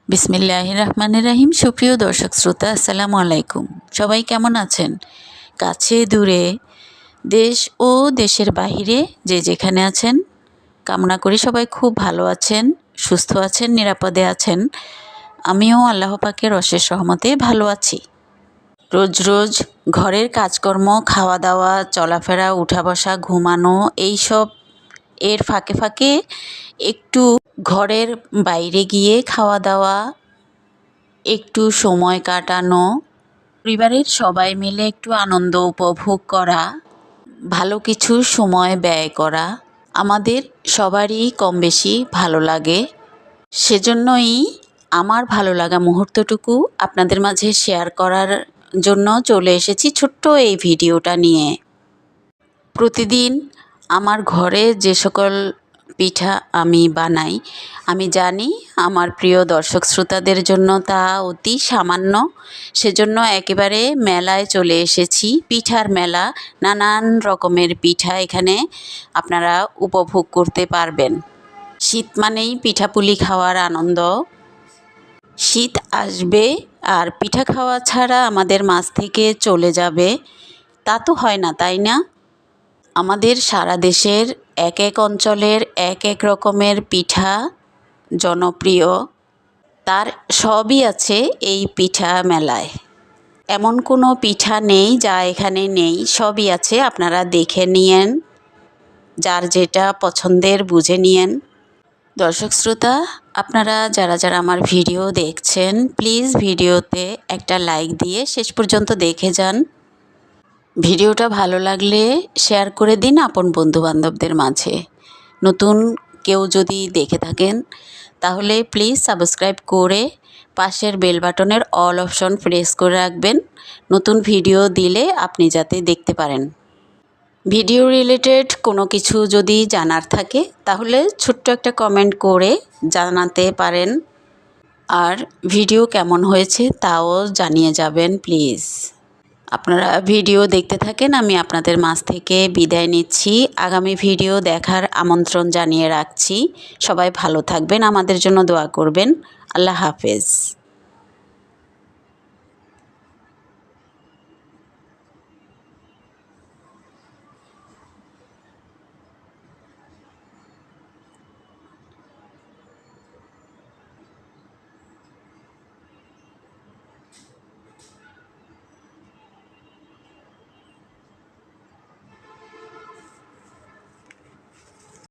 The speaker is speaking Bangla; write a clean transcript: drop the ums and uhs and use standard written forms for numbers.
বিসমিল্লাহির রহমানির রহিম। সুপ্রিয় দর্শক শ্রোতা, আসসালামু আলাইকুম। সবাই কেমন আছেন? কাছে দূরে, দেশ ও দেশের বাহিরে যে যেখানে আছেন, কামনা করি সবাই খুব ভালো আছেন, সুস্থ আছেন, নিরাপদে আছেন। আমিও আল্লাহ পাকের অশেষ রহমতে ভালো আছি। রোজ রোজ ঘরের কাজকর্ম, খাওয়া দাওয়া, চলাফেরা, উঠা বসা, ঘুমানো, এইসব এর ফাঁকে ফাঁকে একটু ঘরের বাইরে গিয়ে খাওয়া দাওয়া, একটু সময় কাটানো, পরিবারের সবাই মিলে একটু আনন্দ উপভোগ করা, ভালো কিছু সময় ব্যয় করা আমাদের সবারই কম বেশি ভালো লাগে। সেজন্যই আমার ভালো লাগা মুহূর্তটুকু আপনাদের মাঝে শেয়ার করার জন্য চলে এসেছি ছোট্ট এই ভিডিওটা নিয়ে। প্রতিদিন আমার ঘরে যে সকল পিঠা আমি বানাই, আমি জানি আমার প্রিয় দর্শক শ্রোতাদের জন্য তা অতি সামান্য। সেজন্য একেবারে মেলায় চলে এসেছি, পিঠার মেলা। নানান রকমের পিঠা এখানে আপনারা উপভোগ করতে পারবেন। শীত মানেই পিঠাপুলি খাওয়ার আনন্দ। শীত আসবে আর পিঠা খাওয়া ছাড়া আমাদের মাঝ থেকে চলে যাবে, তা তো হয় না, তাই না? আমাদের সারা দেশের এক এক অঞ্চলের এক এক রকমের পিঠা জনপ্রিয়, তার সবই আছে এই পিঠা মেলায়। এমন কোনো পিঠা নেই যা এখানে নেই, সবই আছে। আপনারা দেখে নিয়েন, যার যেটা পছন্দের বুঝে নিয়েন। দর্শক শ্রোতা, আপনারা যারা যারা আমার ভিডিও দেখছেন, প্লিজ ভিডিওতে একটা লাইক দিয়ে শেষ পর্যন্ত দেখে যান। ভিডিওটা ভালো লাগলে শেয়ার করে দিন আপন বন্ধুবান্ধবদের মাঝে। নতুন কেউ যদি দেখে থাকেন তাহলে প্লিজ সাবস্ক্রাইব করে পাশের বেল বাটনের অল অপশন প্রেস করে রাখবেন, নতুন ভিডিও দিলে আপনি যাতে দেখতে পারেন। ভিডিও রিলেটেড কোনো কিছু যদি জানার থাকে তাহলে ছোট্ট একটা কমেন্ট করে জানাতে পারেন। আর ভিডিও কেমন হয়েছে তাও জানিয়ে যাবেন প্লিজ। আপনারা ভিডিও দেখতে থাকেন, আমি আপনাদের মাঝ থেকে বিদায় নিচ্ছি। আগামী ভিডিও দেখার আমন্ত্রণ জানিয়ে রাখছি। সবাই ভালো থাকবেন, আমাদের জন্য দোয়া করবেন। আল্লাহ হাফেজ।